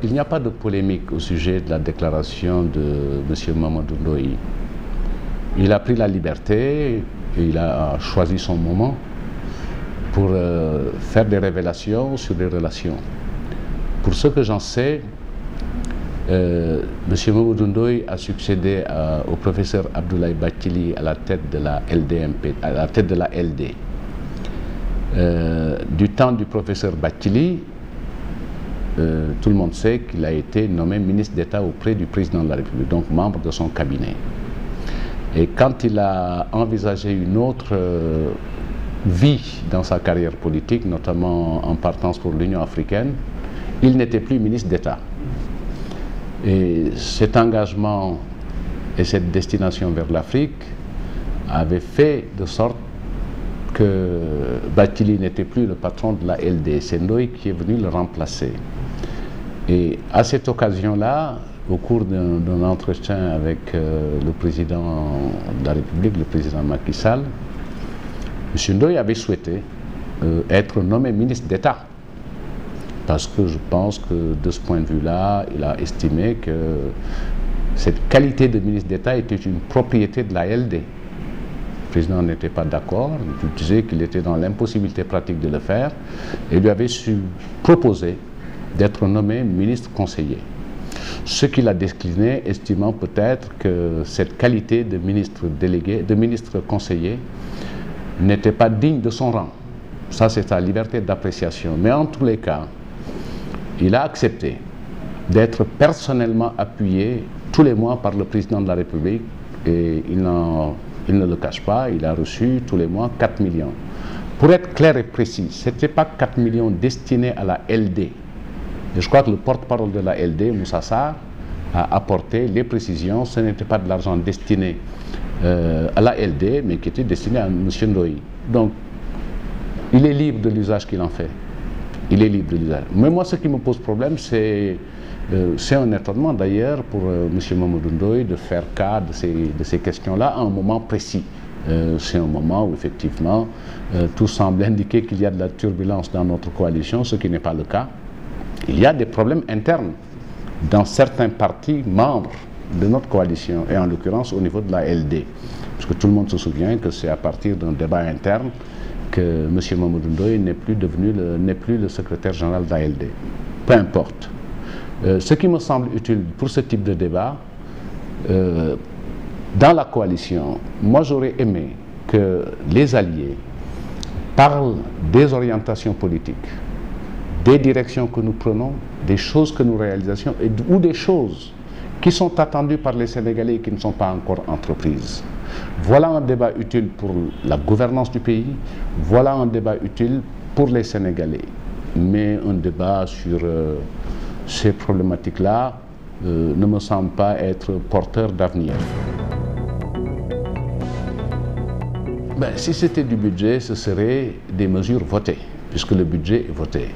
il n'y a pas de polémique au sujet de la déclaration de M. Mamadou Ndoye. Il a pris la liberté et il a choisi son moment pour faire des révélations sur les relations. Pour ce que j'en sais, M. Mamadou Ndoye a succédé au professeur Abdoulaye Bathily à la tête de la LDMP, à la tête de la LD. Du temps du professeur Bathily, tout le monde sait qu'il a été nommé ministre d'État auprès du président de la République, donc membre de son cabinet. Et quand il a envisagé une autre vie dans sa carrière politique, notamment en partance pour l'Union africaine, il n'était plus ministre d'État. Et cet engagement et cette destination vers l'Afrique avaient fait de sorte que Bathily n'était plus le patron de la LD. C'est Ndoye qui est venu le remplacer. Et à cette occasion-là, au cours d'un entretien avec le président de la République, le président Macky Sall, M. Ndoye avait souhaité être nommé ministre d'État. Parce que je pense que de ce point de vue-là, il a estimé que cette qualité de ministre d'État était une propriété de la LD. Le président n'était pas d'accord, il disait qu'il était dans l'impossibilité pratique de le faire, et lui avait proposé d'être nommé ministre conseiller. Ce qu'il a décliné, estimant peut-être que cette qualité de ministre délégué, de ministre conseiller, n'était pas digne de son rang. Ça, c'est sa liberté d'appréciation. Mais en tous les cas, il a accepté d'être personnellement appuyé tous les mois par le président de la République et il ne le cache pas, il a reçu tous les mois 4 millions. Pour être clair et précis, ce n'était pas 4 millions destinés à la LD. Je crois que le porte-parole de la LD, Moussa Sarr, a apporté les précisions. Ce n'était pas de l'argent destiné à la LD, mais qui était destiné à M. Ndoye. Donc, il est libre de l'usage qu'il en fait. Il est libre de l'usage. Mais moi, ce qui me pose problème, c'est un étonnement d'ailleurs pour M. Mamadou Ndoye de faire cas de ces questions-là à un moment précis. C'est un moment où effectivement tout semble indiquer qu'il y a de la turbulence dans notre coalition, ce qui n'est pas le cas. Il y a des problèmes internes dans certains partis membres de notre coalition, et en l'occurrence au niveau de la LD. Parce que tout le monde se souvient que c'est à partir d'un débat interne que M. Mamadou Ndoye n'est plus le secrétaire général de la LD. Peu importe. Ce qui me semble utile pour ce type de débat, dans la coalition, moi j'aurais aimé que les alliés parlent des orientations politiques, des directions que nous prenons, des choses que nous réalisons, ou des choses qui sont attendues par les Sénégalais et qui ne sont pas encore entreprises. Voilà un débat utile pour la gouvernance du pays, voilà un débat utile pour les Sénégalais. Mais un débat sur ces problématiques-là ne me semble pas être porteur d'avenir. Si c'était du budget, ce serait des mesures votées, puisque le budget est voté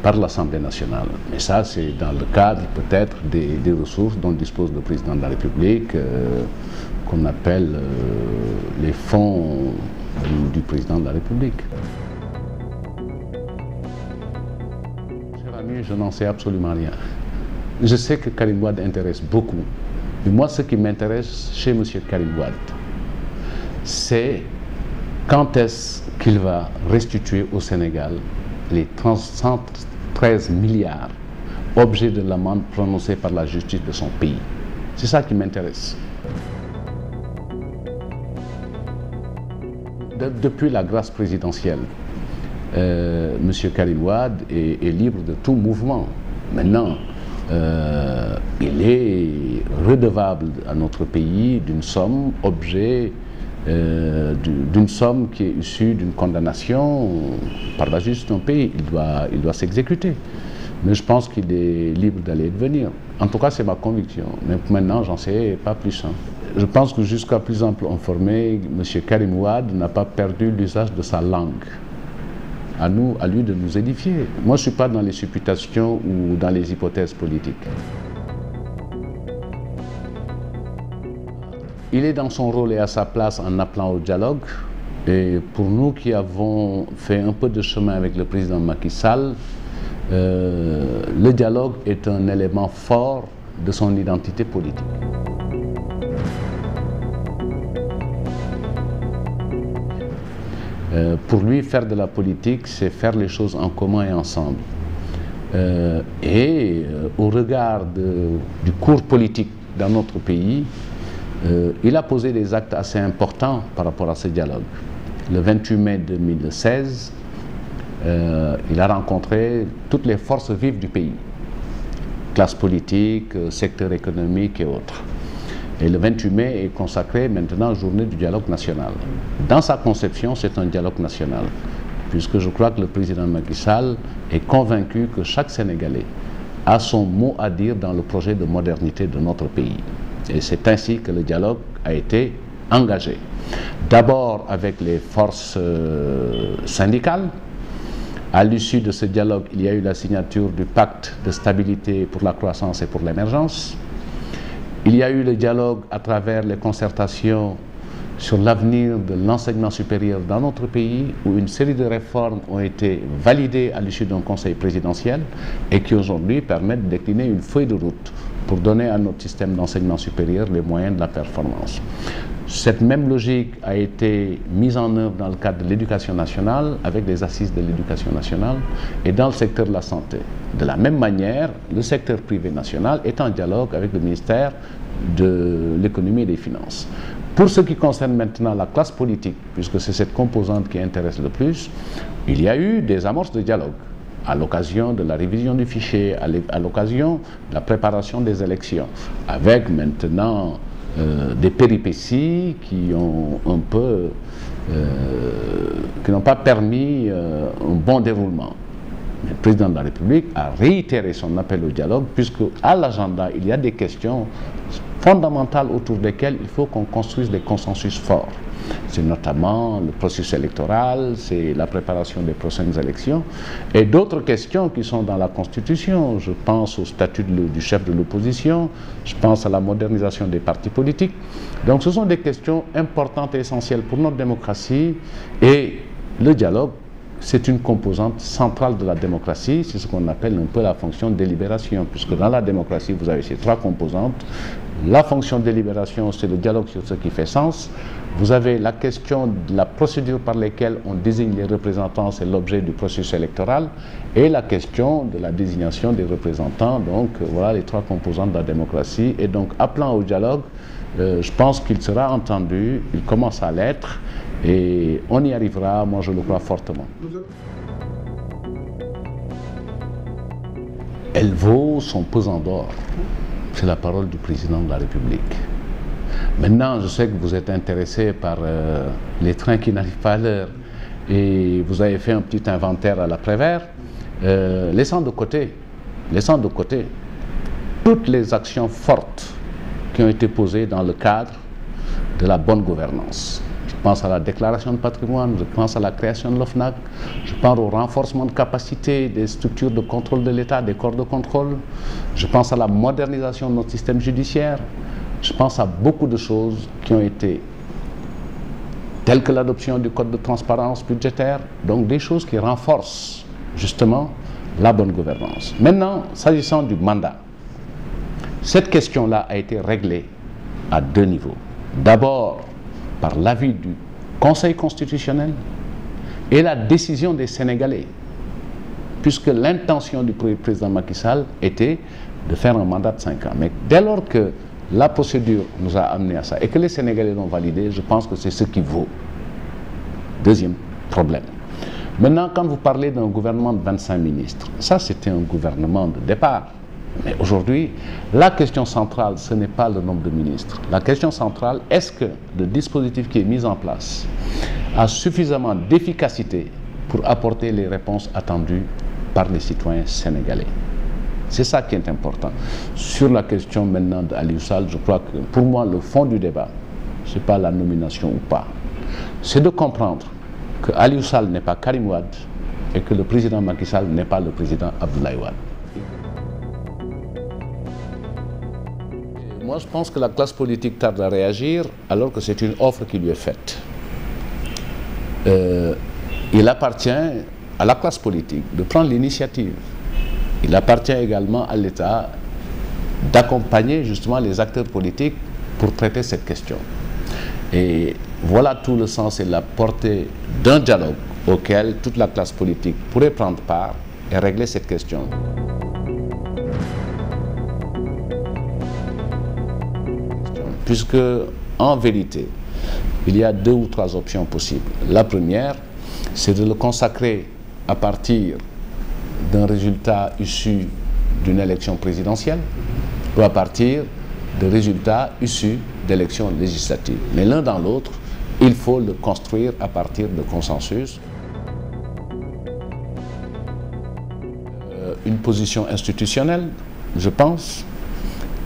par l'Assemblée nationale. Mais ça, c'est dans le cadre peut-être des ressources dont dispose le président de la République, qu'on appelle les fonds du président de la République. Cher ami, je n'en sais absolument rien. Je sais que Karim Wade intéresse beaucoup. Mais moi, ce qui m'intéresse chez M. Karim Wade, c'est quand est-ce qu'il va restituer au Sénégal les 113 milliards objets de l'amende prononcée par la justice de son pays. C'est ça qui m'intéresse. Depuis la grâce présidentielle, M. Karim Wade est libre de tout mouvement. Maintenant, il est redevable à notre pays d'une somme objet d'une somme qui est issue d'une condamnation par la justice d'un pays. Il doit s'exécuter. Mais je pense qu'il est libre d'aller et de venir. En tout cas, c'est ma conviction. Mais maintenant, j'en sais pas plus. Je pense que jusqu'à plus ample informé, M. Karim Wade n'a pas perdu l'usage de sa langue. À lui de nous édifier. Moi, je ne suis pas dans les supputations ou dans les hypothèses politiques. Il est dans son rôle et à sa place en appelant au dialogue. Et pour nous qui avons fait un peu de chemin avec le président Macky Sall, le dialogue est un élément fort de son identité politique. Pour lui, faire de la politique, c'est faire les choses en commun et ensemble. Au regard du cours politique dans notre pays, il a posé des actes assez importants par rapport à ce dialogue. Le 28 mai 2016, il a rencontré toutes les forces vives du pays, classe politique, secteur économique et autres. Et le 28 mai est consacré maintenant journée du dialogue national. Dans sa conception, c'est un dialogue national, puisque je crois que le président Macky Sall est convaincu que chaque Sénégalais a son mot à dire dans le projet de modernité de notre pays. Et c'est ainsi que le dialogue a été engagé. D'abord avec les forces syndicales. À l'issue de ce dialogue, il y a eu la signature du pacte de stabilité pour la croissance et pour l'émergence. Il y a eu le dialogue à travers les concertations sur l'avenir de l'enseignement supérieur dans notre pays, où une série de réformes ont été validées à l'issue d'un conseil présidentiel et qui aujourd'hui permettent de décliner une feuille de route pour donner à notre système d'enseignement supérieur les moyens de la performance. Cette même logique a été mise en œuvre dans le cadre de l'éducation nationale, avec les assises de l'éducation nationale, et dans le secteur de la santé. De la même manière, le secteur privé national est en dialogue avec le ministère de l'économie et des finances. Pour ce qui concerne maintenant la classe politique, puisque c'est cette composante qui intéresse le plus, il y a eu des amorces de dialogue à l'occasion de la révision du fichier, à l'occasion de la préparation des élections, avec maintenant des péripéties qui ont qui n'ont pas permis un bon déroulement. Le président de la République a réitéré son appel au dialogue, puisque à l'agenda, il y a des questions fondamentales autour desquelles il faut qu'on construise des consensus forts. C'est notamment le processus électoral, c'est la préparation des prochaines élections et d'autres questions qui sont dans la Constitution. Je pense au statut du chef de l'opposition, je pense à la modernisation des partis politiques. Donc ce sont des questions importantes et essentielles pour notre démocratie, et le dialogue, c'est une composante centrale de la démocratie, c'est ce qu'on appelle un peu la fonction de délibération, puisque dans la démocratie, vous avez ces trois composantes. La fonction de délibération, c'est le dialogue sur ce qui fait sens. Vous avez la question de la procédure par laquelle on désigne les représentants, c'est l'objet du processus électoral, et la question de la désignation des représentants. Donc voilà les trois composantes de la démocratie. Et donc appelant au dialogue, je pense qu'il sera entendu, il commence à l'être, et on y arrivera, moi je le crois fortement. Elle vaut son pesant d'or. C'est la parole du président de la République. Maintenant, je sais que vous êtes intéressé par les trains qui n'arrivent pas à l'heure, et vous avez fait un petit inventaire à l'après-vert, laissant de côté toutes les actions fortes qui ont été posées dans le cadre de la bonne gouvernance. Je pense à la déclaration de patrimoine, je pense à la création de l'OFNAC, je pense au renforcement de capacité des structures de contrôle de l'État, des corps de contrôle, je pense à la modernisation de notre système judiciaire, je pense à beaucoup de choses qui ont été telles que l'adoption du code de transparence budgétaire, donc des choses qui renforcent justement la bonne gouvernance. Maintenant, s'agissant du mandat, cette question-là a été réglée à deux niveaux. D'abord, par l'avis du Conseil constitutionnel et la décision des Sénégalais, puisque l'intention du président Macky Sall était de faire un mandat de 5 ans. Mais dès lors que la procédure nous a amené à ça et que les Sénégalais l'ont validé, je pense que c'est ce qui vaut. Deuxième problème. Maintenant, quand vous parlez d'un gouvernement de 25 ministres, ça c'était un gouvernement de départ. Mais aujourd'hui, la question centrale, ce n'est pas le nombre de ministres. La question centrale, est-ce que le dispositif qui est mis en place a suffisamment d'efficacité pour apporter les réponses attendues par les citoyens sénégalais? C'est ça qui est important. Sur la question maintenant d'Aliou Sall, je crois que pour moi, le fond du débat, ce n'est pas la nomination ou pas. C'est de comprendre que Aliou Sall n'est pas Karim Wade et que le président Macky Sall n'est pas le président Abdoulaye Wade. Moi, je pense que la classe politique tarde à réagir alors que c'est une offre qui lui est faite. Il appartient à la classe politique de prendre l'initiative il appartient également à l'État d'accompagner justement les acteurs politiques pour traiter cette question. Et voilà tout le sens et la portée d'un dialogue auquel toute la classe politique pourrait prendre part et régler cette question. Puisque, en vérité, il y a 2 ou 3 options possibles. La première, c'est de le consacrer à partir d'un résultat issu d'une élection présidentielle ou à partir de résultats issus d'élections législatives. Mais l'un dans l'autre, il faut le construire à partir de consensus. Une position institutionnelle, je pense,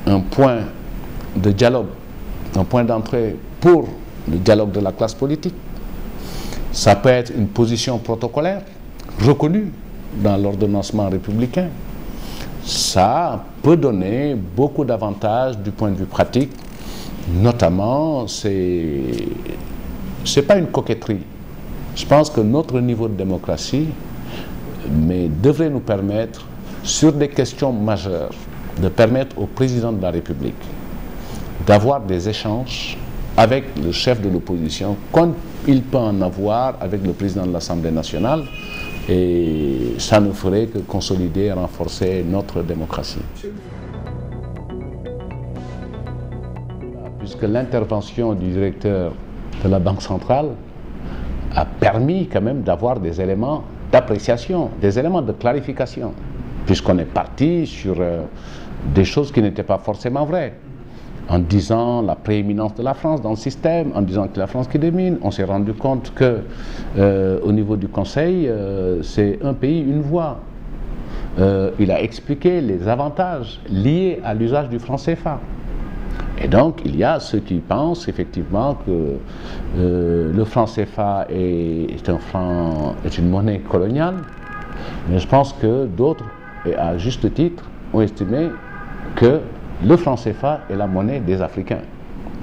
un point de dialogue, un point d'entrée pour le dialogue de la classe politique. Ça peut être une position protocolaire reconnue dans l'ordonnancement républicain. Ça peut donner beaucoup d'avantages du point de vue pratique, notamment, c'est pas une coquetterie. Je pense que notre niveau de démocratie devrait nous permettre, sur des questions majeures, de permettre au président de la République d'avoir des échanges avec le chef de l'opposition, comme il peut en avoir avec le président de l'Assemblée nationale, et ça ne ferait que consolider et renforcer notre démocratie. Puisque l'intervention du directeur de la Banque centrale a permis quand même d'avoir des éléments d'appréciation, des éléments de clarification, puisqu'on est parti sur des choses qui n'étaient pas forcément vraies. En disant la prééminence de la France dans le système, en disant que la France qui domine, on s'est rendu compte que au niveau du Conseil, c'est un pays, une voix. Il a expliqué les avantages liés à l'usage du franc CFA. Et donc, il y a ceux qui pensent effectivement que le franc CFA est une monnaie coloniale, mais je pense que d'autres, et à juste titre, ont estimé que le franc CFA est la monnaie des Africains.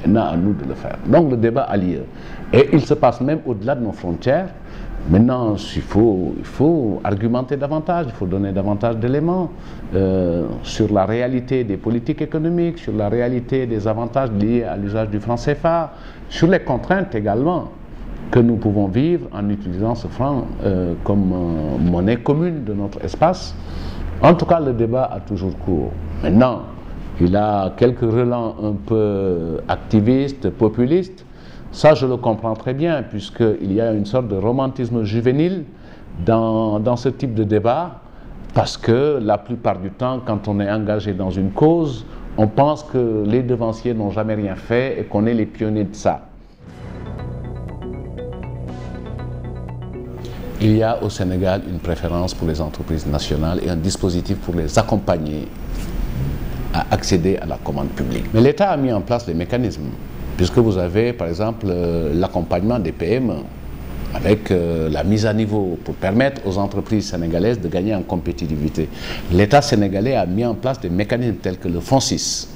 Maintenant, à nous de le faire. Donc, le débat a lieu. Et il se passe même au-delà de nos frontières. Maintenant, il faut argumenter davantage, il faut donner davantage d'éléments sur la réalité des politiques économiques, sur la réalité des avantages liés à l'usage du franc CFA, sur les contraintes également que nous pouvons vivre en utilisant ce franc comme monnaie commune de notre espace. En tout cas, le débat a toujours cours. Maintenant, il a quelques relents un peu activistes, populistes. Ça, je le comprends très bien, puisqu'il y a une sorte de romantisme juvénile dans ce type de débat, parce que la plupart du temps, quand on est engagé dans une cause, on pense que les devanciers n'ont jamais rien fait et qu'on est les pionniers de ça. Il y a au Sénégal une préférence pour les entreprises nationales et un dispositif pour les accompagner à accéder à la commande publique. Mais l'État a mis en place des mécanismes, puisque vous avez par exemple l'accompagnement des PME avec la mise à niveau pour permettre aux entreprises sénégalaises de gagner en compétitivité. L'État sénégalais a mis en place des mécanismes tels que le FONSIS,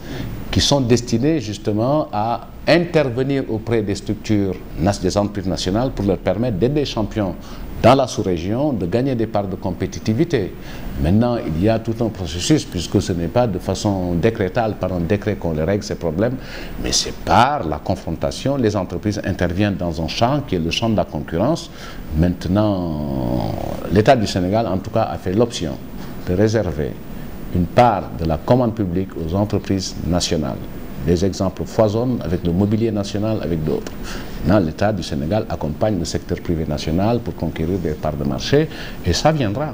qui sont destinés justement à intervenir auprès des structures des entreprises nationales pour leur permettre d'aider les champions dans la sous-région de gagner des parts de compétitivité. Maintenant, il y a tout un processus, puisque ce n'est pas de façon décrétale, par un décret qu'on les règle ces problèmes, mais c'est par la confrontation. Les entreprises interviennent dans un champ qui est le champ de la concurrence. Maintenant, l'État du Sénégal, en tout cas, a fait l'option de réserver une part de la commande publique aux entreprises nationales. Des exemples foisonnent avec le mobilier national, avec d'autres. L'État du Sénégal accompagne le secteur privé national pour conquérir des parts de marché, et ça viendra.